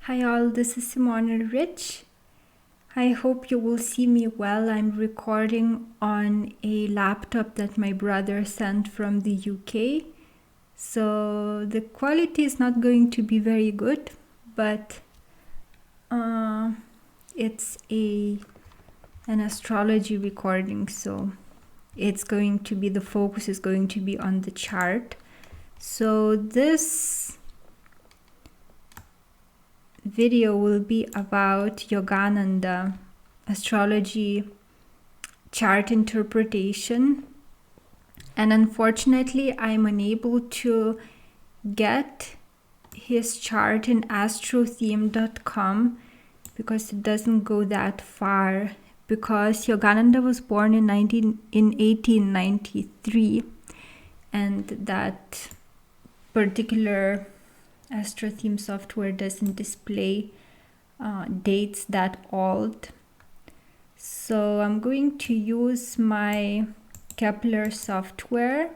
Hi all, this is Simona Rich. I hope you will see me well. I'm recording on a laptop that my brother sent from the UK. So the quality is not going to be very good, but it's an astrology recording, so it's going to be, the focus is going to be on the chart. So this video will be about Yogananda astrology chart interpretation, and unfortunately I'm unable to get his chart in astrotheme.com because it doesn't go that far, because Yogananda was born in 1893, and that particular AstroTheme software doesn't display dates that old. So I'm going to use my Kepler software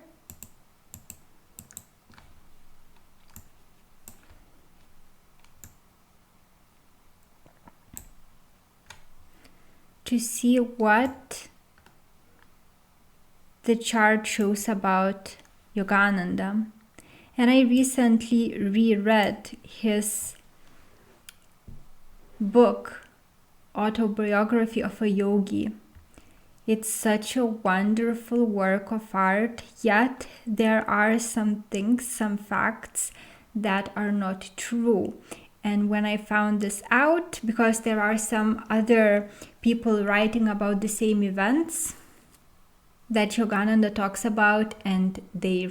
to see what the chart shows about Yogananda. And I recently reread his book, Autobiography of a Yogi. It's such a wonderful work of art, yet there are some things, some facts that are not true. And when I found this out, because there are some other people writing about the same events that Yogananda talks about, and they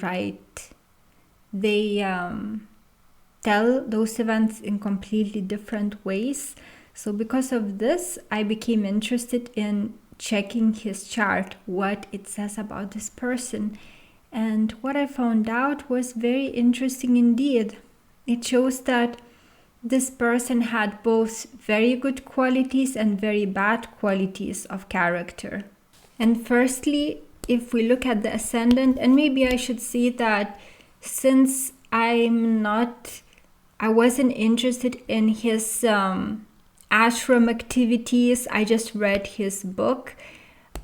tell those events in completely different ways. So because of this, I became interested in checking his chart, what it says about this person. And what I found out was very interesting indeed. It shows that this person had both very good qualities and very bad qualities of character. And firstly, if we look at the ascendant, and maybe I should say that since I wasn't interested in his ashram activities, I just read his book,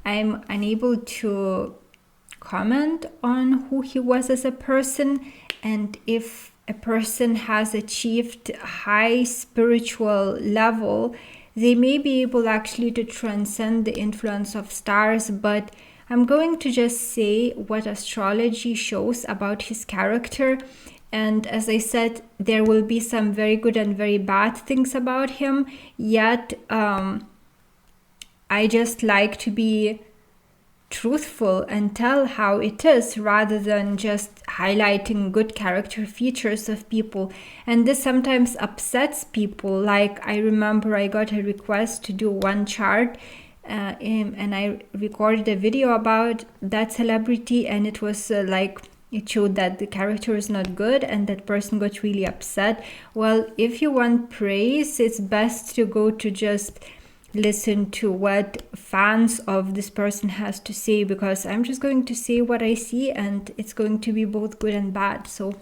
I'm unable to comment on who he was as a person, and if a person has achieved high spiritual level, they may be able actually to transcend the influence of stars. But I'm going to just say what astrology shows about his character. And as I said, there will be some very good and very bad things about him. Yet, I just like to be truthful and tell how it is, rather than just highlighting good character features of people. And this sometimes upsets people. Like, I remember I got a request to do one chart, and I recorded a video about that celebrity, and it was it showed that the character is not good, and that person got really upset. Well, if you want praise, it's best to go to just listen to what fans of this person has to say, because I'm just going to say what I see, and it's going to be both good and bad. So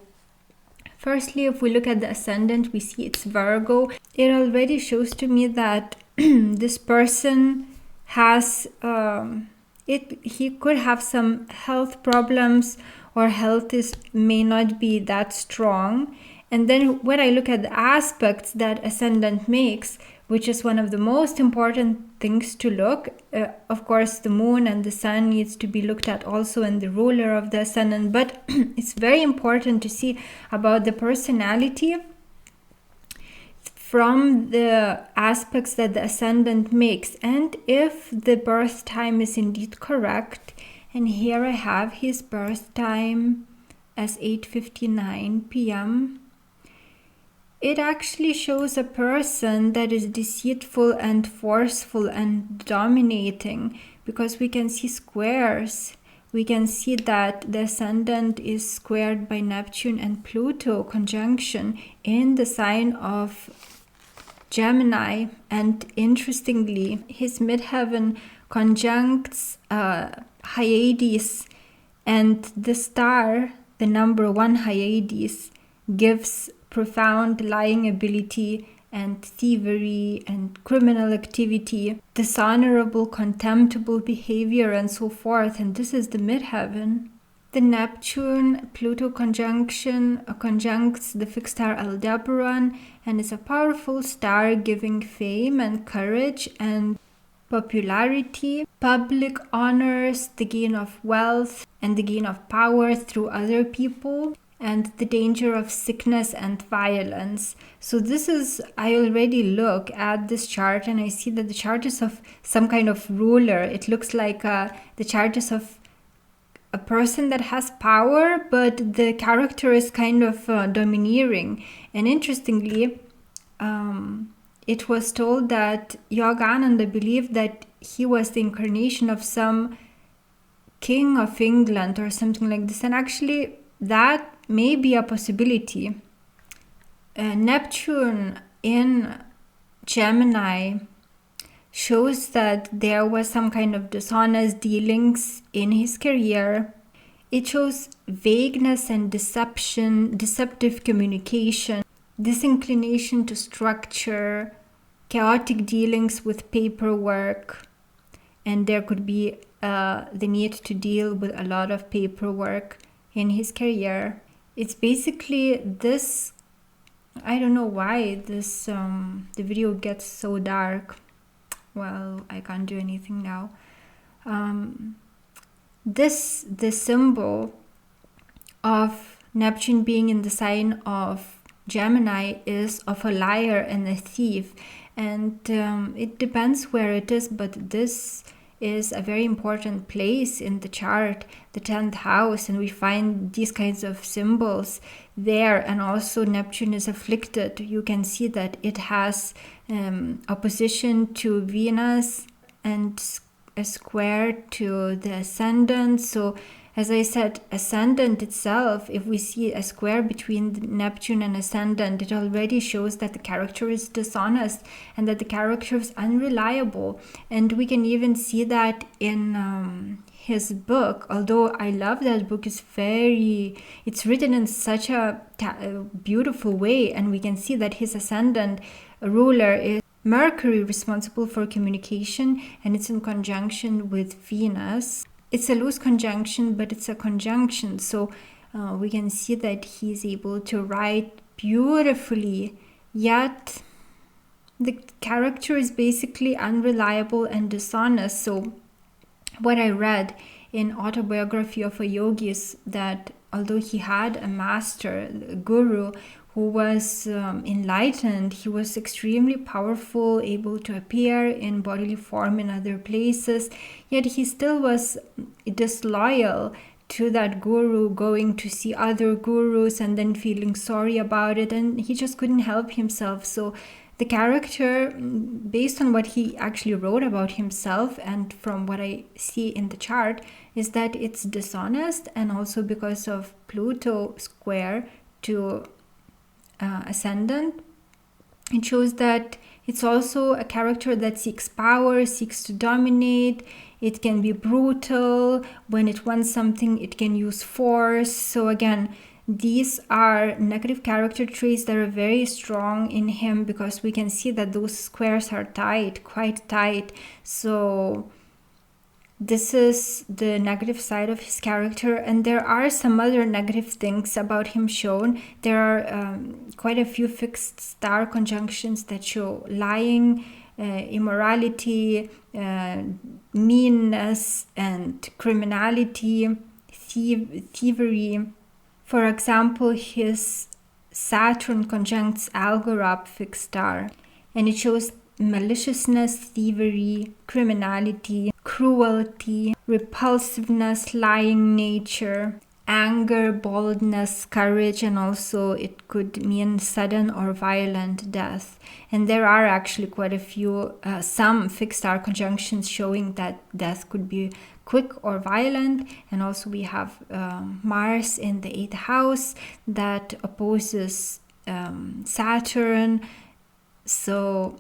firstly, if we look at the ascendant, we see it's Virgo. It already shows to me that this person has he could have some health problems, or health may not be that strong. And then when I look at the aspects that ascendant makes, which is one of the most important things to look, of course the moon and the sun needs to be looked at also, and the ruler of the ascendant, but it's very important to see about the personality from the aspects that the ascendant makes. And if the birth time is indeed correct, and here I have his birth time as 8:59 p.m., it actually shows a person that is deceitful and forceful and dominating, because we can see squares. We can see that the ascendant is squared by Neptune and Pluto conjunction in the sign of Gemini. And interestingly, his midheaven conjuncts Hyades, and the star, the number 1 Hyades, gives profound lying ability and thievery and criminal activity, dishonorable, contemptible behavior, and so forth. And this is the midheaven. The Neptune-Pluto conjunction conjuncts the fixed star Aldebaran and is a powerful star giving fame and courage and popularity, public honors, the gain of wealth, and the gain of power through other people, and the danger of sickness and violence. So this is, I already look at this chart and I see that the chart is of some kind of ruler. It looks like the chart is of a person that has power, but the character is kind of domineering. And interestingly, it was told that Yogananda believed that he was the incarnation of some king of England or something like this. And actually, that may be a possibility. Neptune in Gemini shows that there was some kind of dishonest dealings in his career. It shows vagueness and deception, deceptive communication, disinclination to structure, chaotic dealings with paperwork, and there could be the need to deal with a lot of paperwork in his career. It's basically this, I don't know why this the video gets so dark. Well, I can't do anything now. The symbol of Neptune being in the sign of Gemini is of a liar and a thief, and it depends where it is, but this is a very important place in the chart, the 10th house, and we find these kinds of symbols there. And also Neptune is afflicted. You can see that it has opposition to Venus and a square to the Ascendant. So as I said, Ascendant itself, if we see a square between Neptune and Ascendant, it already shows that the character is dishonest and that the character is unreliable. And we can even see that in his book. Although I love that book, it's written in such a beautiful way, and we can see that his Ascendant ruler is Mercury, responsible for communication, and it's in conjunction with Venus. It's a loose conjunction, but it's a conjunction. So we can see that he's able to write beautifully, yet the character is basically unreliable and dishonest. So what I read in Autobiography of a Yogi is that although he had a master, a guru, who was enlightened, he was extremely powerful, able to appear in bodily form in other places, yet he still was disloyal to that guru, going to see other gurus and then feeling sorry about it, and he just couldn't help himself. So the character, based on what he actually wrote about himself and from what I see in the chart, is that it's dishonest, and also because of Pluto square to Ascendant, it shows that it's also a character that seeks power, seeks to dominate. It can be brutal. When it wants something, it can use force. So again, these are negative character traits that are very strong in him, because we can see that those squares are tight, quite tight. So this is the negative side of his character, and there are some other negative things about him shown. There are quite a few fixed star conjunctions that show lying, immorality, meanness, and criminality, thievery. For example, his Saturn conjuncts Algorab fixed star, and it shows maliciousness, thievery, criminality, cruelty, repulsiveness, lying nature, anger, boldness, courage, and also it could mean sudden or violent death. And there are actually quite a few, some fixed star conjunctions showing that death could be quick or violent. And also we have Mars in the 8th house that opposes Saturn. So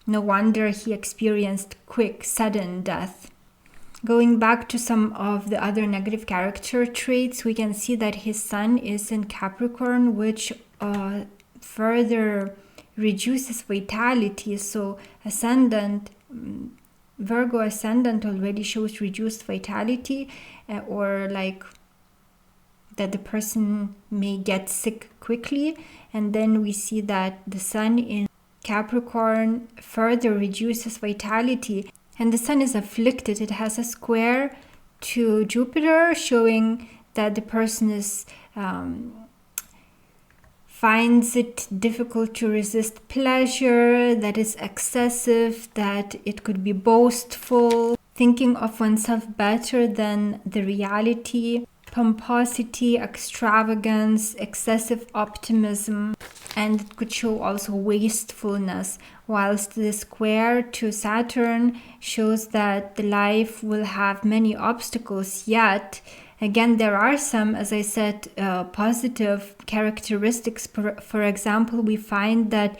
no wonder he experienced quick, sudden death. Going back to some of the other negative character traits, we can see that his sun is in Capricorn, which further reduces vitality. So ascendant, Virgo ascendant already shows reduced vitality, or like that the person may get sick quickly. And then we see that the sun in Capricorn further reduces vitality, and the sun is afflicted. It has a square to Jupiter, showing that the person is finds it difficult to resist pleasure, that is excessive, that it could be boastful, thinking of oneself better than the reality, pomposity, extravagance, excessive optimism, and it could show also wastefulness, whilst the square to Saturn shows that the life will have many obstacles, yet again, there are some, as I said, positive characteristics. For example, we find that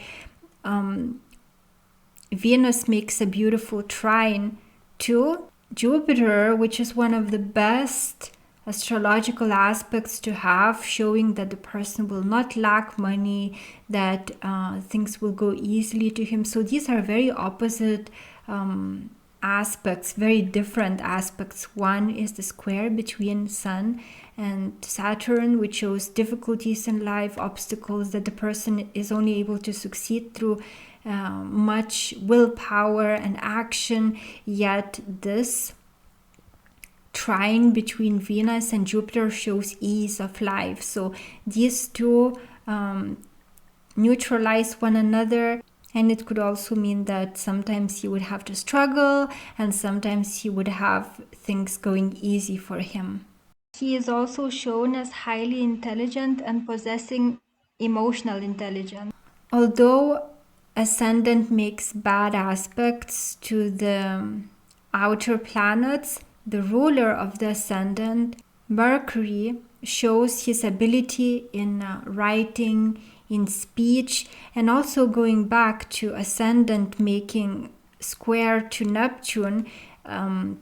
Venus makes a beautiful trine to Jupiter, which is one of the best astrological aspects to have, showing that the person will not lack money, that things will go easily to him. So these are very opposite aspects, very different aspects. One is the square between Sun and Saturn, which shows difficulties in life, obstacles that the person is only able to succeed through much willpower and action. Yet this trine between Venus and Jupiter shows ease of life. So these two neutralize one another. And it could also mean that sometimes he would have to struggle, and sometimes he would have things going easy for him. He is also shown as highly intelligent and possessing emotional intelligence. Although Ascendant makes bad aspects to the outer planets, the ruler of the Ascendant, Mercury, shows his ability in writing, in speech, and also going back to Ascendant making square to Neptune,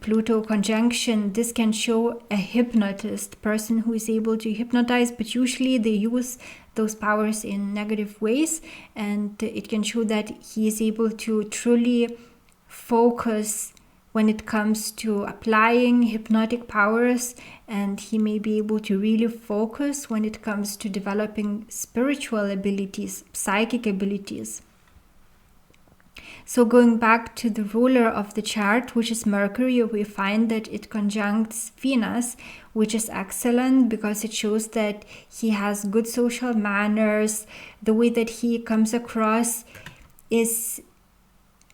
Pluto conjunction. This can show a hypnotist, person who is able to hypnotize, but usually they use those powers in negative ways, and it can show that he is able to truly focus when it comes to applying hypnotic powers, and he may be able to really focus when it comes to developing spiritual abilities, psychic abilities. So going back to the ruler of the chart, which is Mercury, we find that it conjuncts Venus, which is excellent because it shows that he has good social manners. The way that he comes across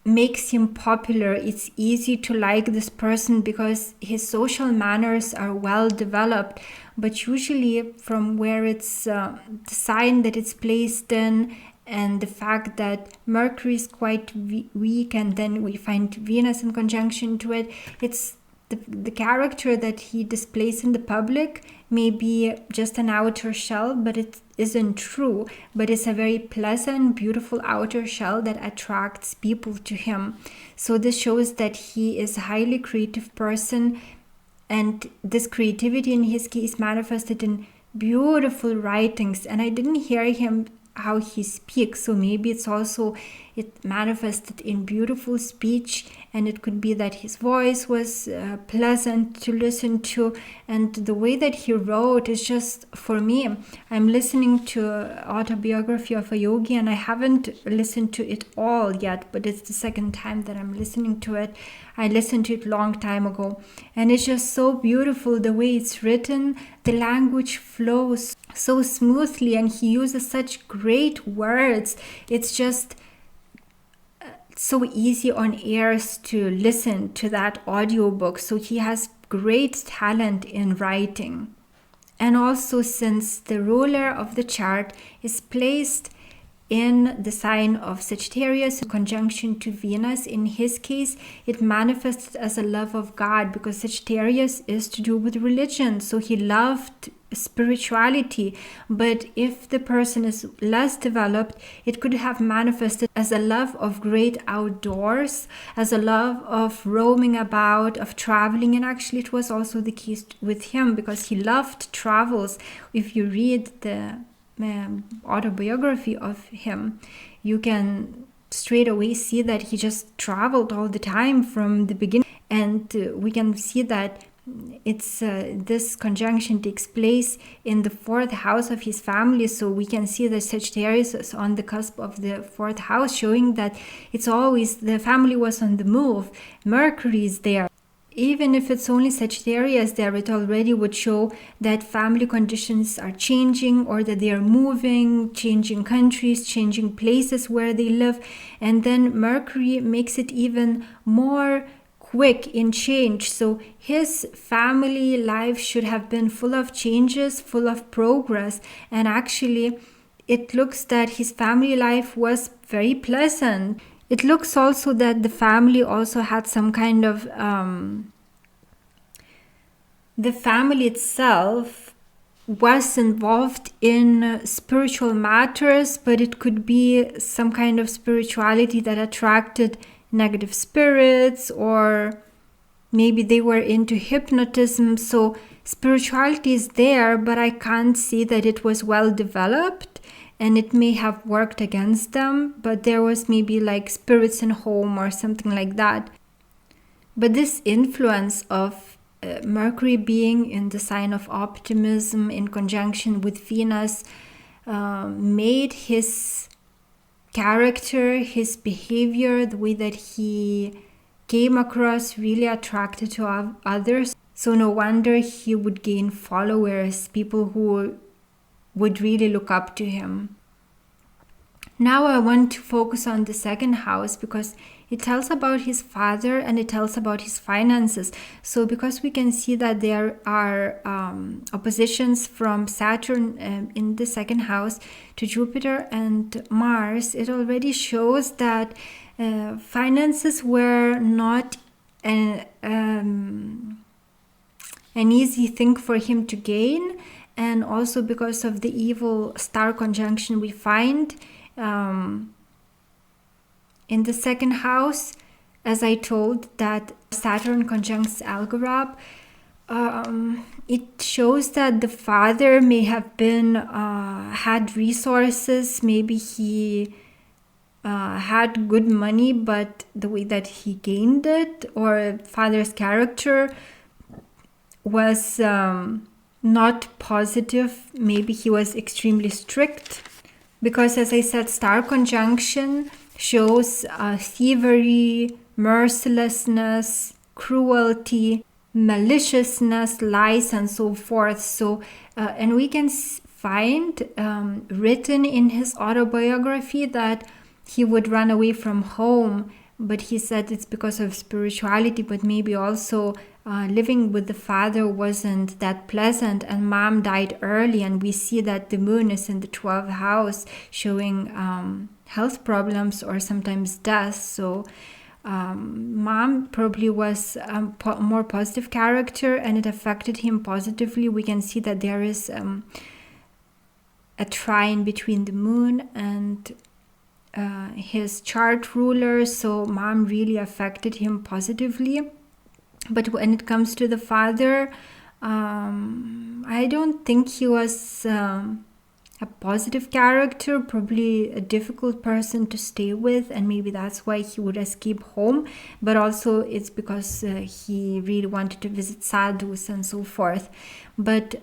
makes him popular. It's easy to like this person because his social manners are well developed. But usually from where it's the sign that it's placed in, and the fact that Mercury is quite weak, and then we find Venus in conjunction to it, it's the character that he displays in the public may be just an outer shell, but it isn't true. But it's a very pleasant, beautiful outer shell that attracts people to him. So this shows that he is a highly creative person, and this creativity in his case manifested in beautiful writings. And I didn't hear him how he speaks, so maybe it manifested in beautiful speech, and it could be that his voice was pleasant to listen to, and the way that he wrote is just, for me, I'm listening to Autobiography of a Yogi, and I haven't listened to it all yet, but it's the second time that I'm listening to it. I listened to it a long time ago, and it's just so beautiful the way it's written. The language flows so smoothly, and he uses such great words. It's just so easy on ears to listen to that audiobook. So he has great talent in writing. And also, since the ruler of the chart is placed in the sign of Sagittarius in conjunction to Venus, in his case, it manifested as a love of God, because Sagittarius is to do with religion. So he loved spirituality. But if the person is less developed, it could have manifested as a love of great outdoors, as a love of roaming about, of traveling. And actually it was also the case with him, because he loved travels. If you read the autobiography of him, you can straight away see that he just traveled all the time from the beginning. And we can see that it's this conjunction takes place in the 4th house of his family. So we can see that Sagittarius is on the cusp of the 4th house, showing that it's always the family was on the move. Mercury is there. Even if it's only Sagittarius there, it already would show that family conditions are changing, or that they are moving, changing countries, changing places where they live. And then Mercury makes it even more quick in change. So his family life should have been full of changes, full of progress. And actually, it looks that his family life was very pleasant. It looks also that the family also had some kind of, the family itself was involved in spiritual matters, but it could be some kind of spirituality that attracted negative spirits, or maybe they were into hypnotism. So spirituality is there, but I can't see that it was well developed, and it may have worked against them, but there was maybe like spirits in home or something like that. But this influence of Mercury being in the sign of optimism in conjunction with Venus made his character, his behavior, the way that he came across really attracted to others. So no wonder he would gain followers, people who would really look up to him. Now I want to focus on the 2nd house, because it tells about his father and it tells about his finances. So because we can see that there are oppositions from Saturn in the 2nd house to Jupiter and Mars, it already shows that finances were not an easy thing for him to gain. And also because of the evil star conjunction we find in the 2nd house, as I told, that Saturn conjuncts Algorab, it shows that the father may have been had resources. Maybe he had good money, but the way that he gained it, or father's character was not positive. Maybe he was extremely strict, because as I said, star conjunction shows thievery, mercilessness, cruelty, maliciousness, lies, and so forth. So, and we can find written in his autobiography that he would run away from home, but he said it's because of spirituality, but maybe also living with the father wasn't that pleasant, and mom died early, and we see that the moon is in the 12th house, showing health problems or sometimes death. So mom probably was a more positive character, and it affected him positively. We can see that there is a trine between the moon and his chart ruler, so mom really affected him positively. But when it comes to the father, I don't think he was a positive character, probably a difficult person to stay with, and maybe that's why he would escape home. But also it's because he really wanted to visit sadhus and so forth. But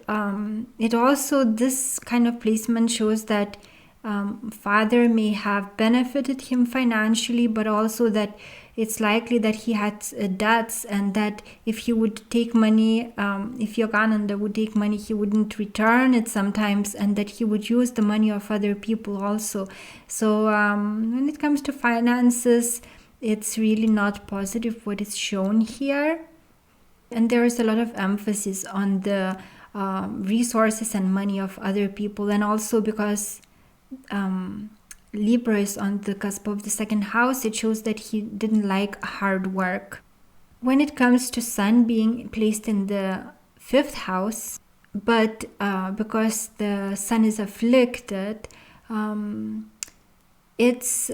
it also, this kind of placement shows that father may have benefited him financially, but also that it's likely that he had debts, and that if he would take money, if Yogananda would take money, he wouldn't return it sometimes, and that he would use the money of other people also. So when it comes to finances, it's really not positive what is shown here. And there is a lot of emphasis on the resources and money of other people, and also because Libra is on the cusp of the 2nd house, it shows that he didn't like hard work. When it comes to Sun being placed in the 5th house, but because the Sun is afflicted, it's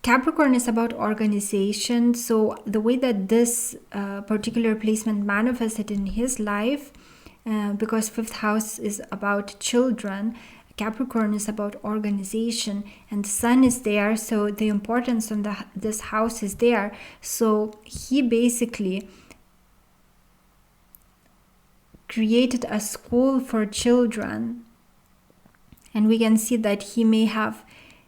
Capricorn is about organization. So the way that this particular placement manifested in his life, because 5th house is about children, Capricorn is about organization, and the Sun is there, so the importance on this house is there. So he basically created a school for children, and we can see that he may have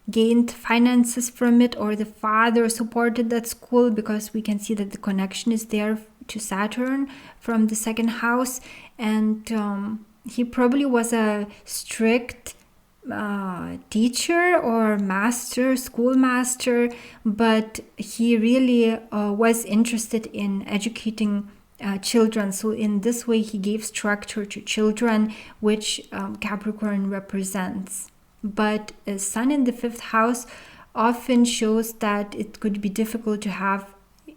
gained finances from it, or the father supported that school, because we can see that the connection is there to Saturn from the second house. And he probably was a strict teacher or master, schoolmaster, but he really was interested in educating children. So in this way he gave structure to children, which Capricorn represents. But a Sun in the 5th house often shows that it could be difficult to have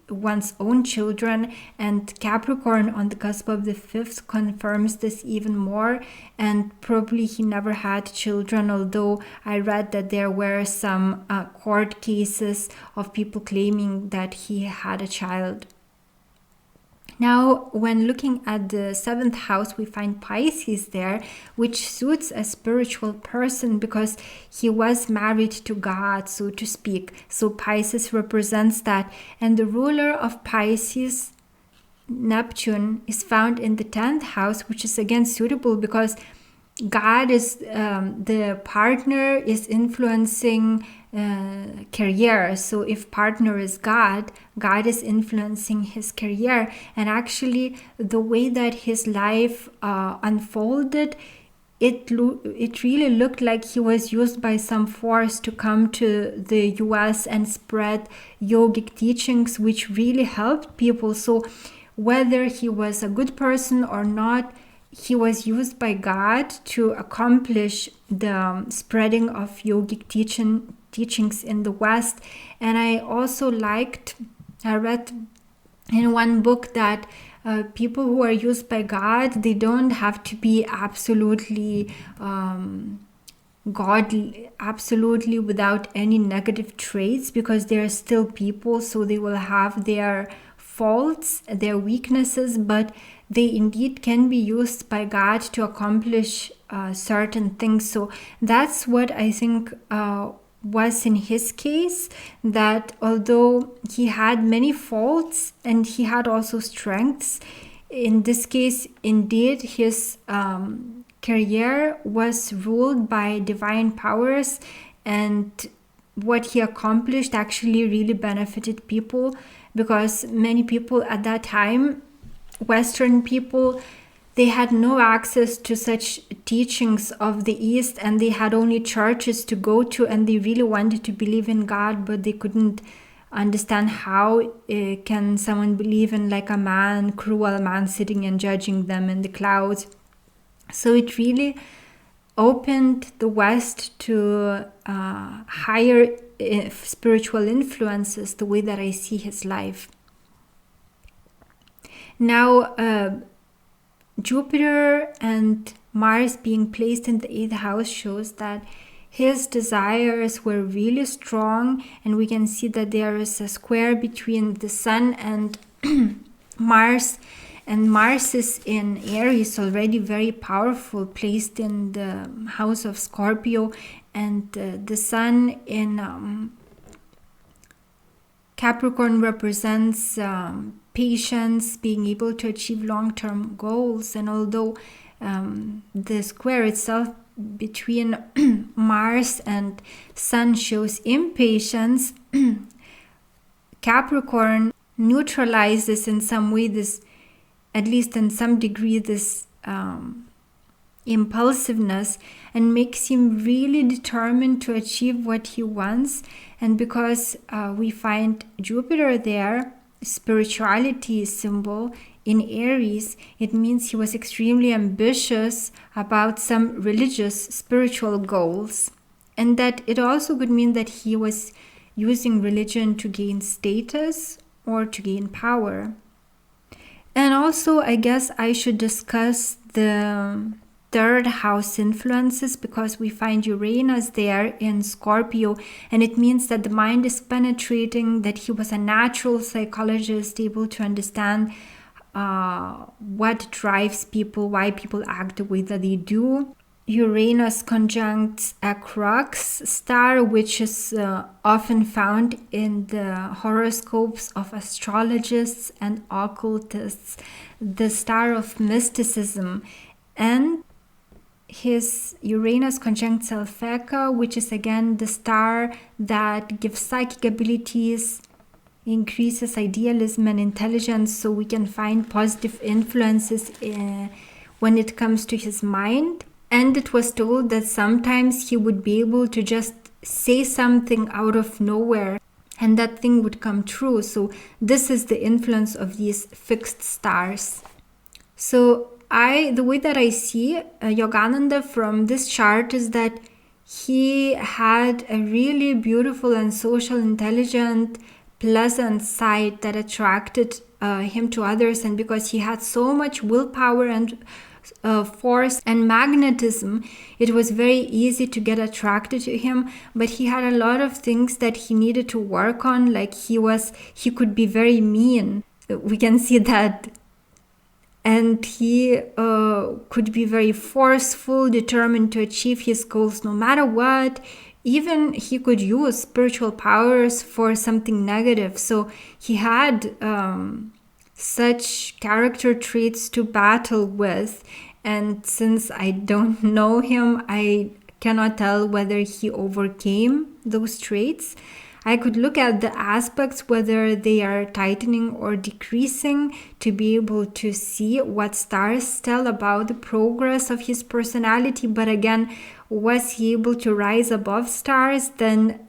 one's own children, and Capricorn on the cusp of the 5th confirms this even more. And probably he never had children, although I read that there were some court cases of people claiming that he had a child. Now, when looking at the 7th house, we find Pisces there, which suits a spiritual person because he was married to God, so to speak. So Pisces represents that. And the ruler of Pisces, Neptune, is found in the 10th house, which is again suitable because God is the partner is influencing career. So if partner is God, God is influencing his career. And actually the way that his life unfolded, it really looked like he was used by some force to come to the US and spread yogic teachings, which really helped people. So whether he was a good person or not, he was used by God to accomplish the spreading of yogic teachings in the West. And I also I read in one book that people who are used by God, they don't have to be absolutely godly, absolutely without any negative traits, because they are still people, so they will have their faults, their weaknesses, but they indeed can be used by God to accomplish certain things. So that's what I think was in his case, that although he had many faults and he had also strengths, in this case, indeed, his career was ruled by divine powers, and what he accomplished actually really benefited people, because many people at that time, Western people, they had no access to such teachings of the East, and they had only churches to go to, and they really wanted to believe in God, but they couldn't understand how can someone believe in like a man, cruel man sitting and judging them in the clouds. So it really opened the West to higher spiritual influences, the way that I see his life. Now, Jupiter and Mars being placed in the 8th house shows that his desires were really strong, and we can see that there is a square between the Sun and Mars, and Mars is in Aries, already very powerful, placed in the house of Scorpio, and the Sun in Capricorn represents patience, being able to achieve long-term goals. And although the square itself between Mars and Sun shows impatience, Capricorn neutralizes in some way this, at least in some degree, this impulsiveness, and makes him really determined to achieve what he wants. And because we find Jupiter there, spirituality symbol in Aries, it means he was extremely ambitious about some religious spiritual goals, and that it also could mean that he was using religion to gain status or to gain power. And also, I guess I should discuss the 3rd house influences, because we find Uranus there in Scorpio, and it means that the mind is penetrating, that he was a natural psychologist, able to understand what drives people, why people act the way that they do. Uranus conjuncts a crux star, which is often found in the horoscopes of astrologists and occultists, the star of mysticism. And his Uranus conjunct Alpheca, which is again the star that gives psychic abilities, increases idealism and intelligence, so we can find positive influences when it comes to his mind. And it was told that sometimes he would be able to just say something out of nowhere and that thing would come true. So this is the influence of these fixed stars. So the way that I see Yogananda from this chart is that he had a really beautiful and social, intelligent, pleasant side that attracted him to others. And because he had so much willpower and force and magnetism, it was very easy to get attracted to him. But he had a lot of things that he needed to work on, like he could be very mean. We can see that. And he could be very forceful, determined to achieve his goals no matter what. Even he could use spiritual powers for something negative. So he had such character traits to battle with. And since I don't know him, I cannot tell whether he overcame those traits. I could look at the aspects, whether they are tightening or decreasing, to be able to see what stars tell about the progress of his personality. But again, was he able to rise above stars, then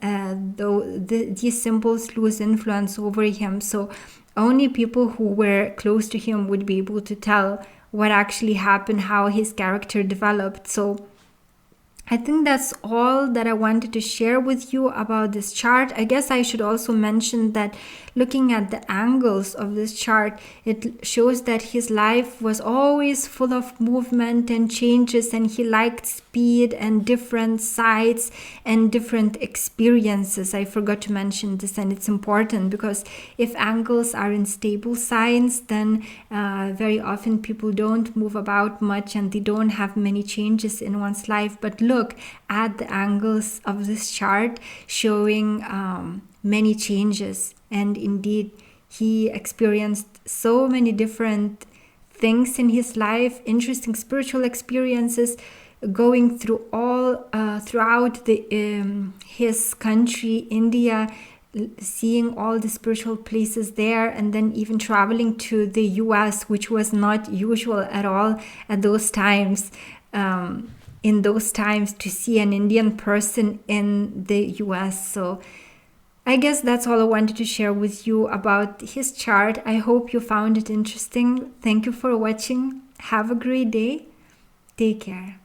these symbols lose influence over him. So only people who were close to him would be able to tell what actually happened, how his character developed. So I think that's all that I wanted to share with you about this chart. I guess I should also mention that looking at the angles of this chart, it shows that his life was always full of movement and changes, and he liked speed and different sights and different experiences. I forgot to mention this, and it's important because if angles are in stable signs, then very often people don't move about much and they don't have many changes in one's life. But look at the angles of this chart showing many changes, and indeed he experienced so many different things in his life, interesting spiritual experiences, going through throughout his country, India, seeing all the spiritual places there, and then even traveling to the US, which was not usual at all at those times. In those times, to see an Indian person in the US. So I guess that's all I wanted to share with you about his chart. I hope you found it interesting. Thank you for watching. Have a great day. Take care.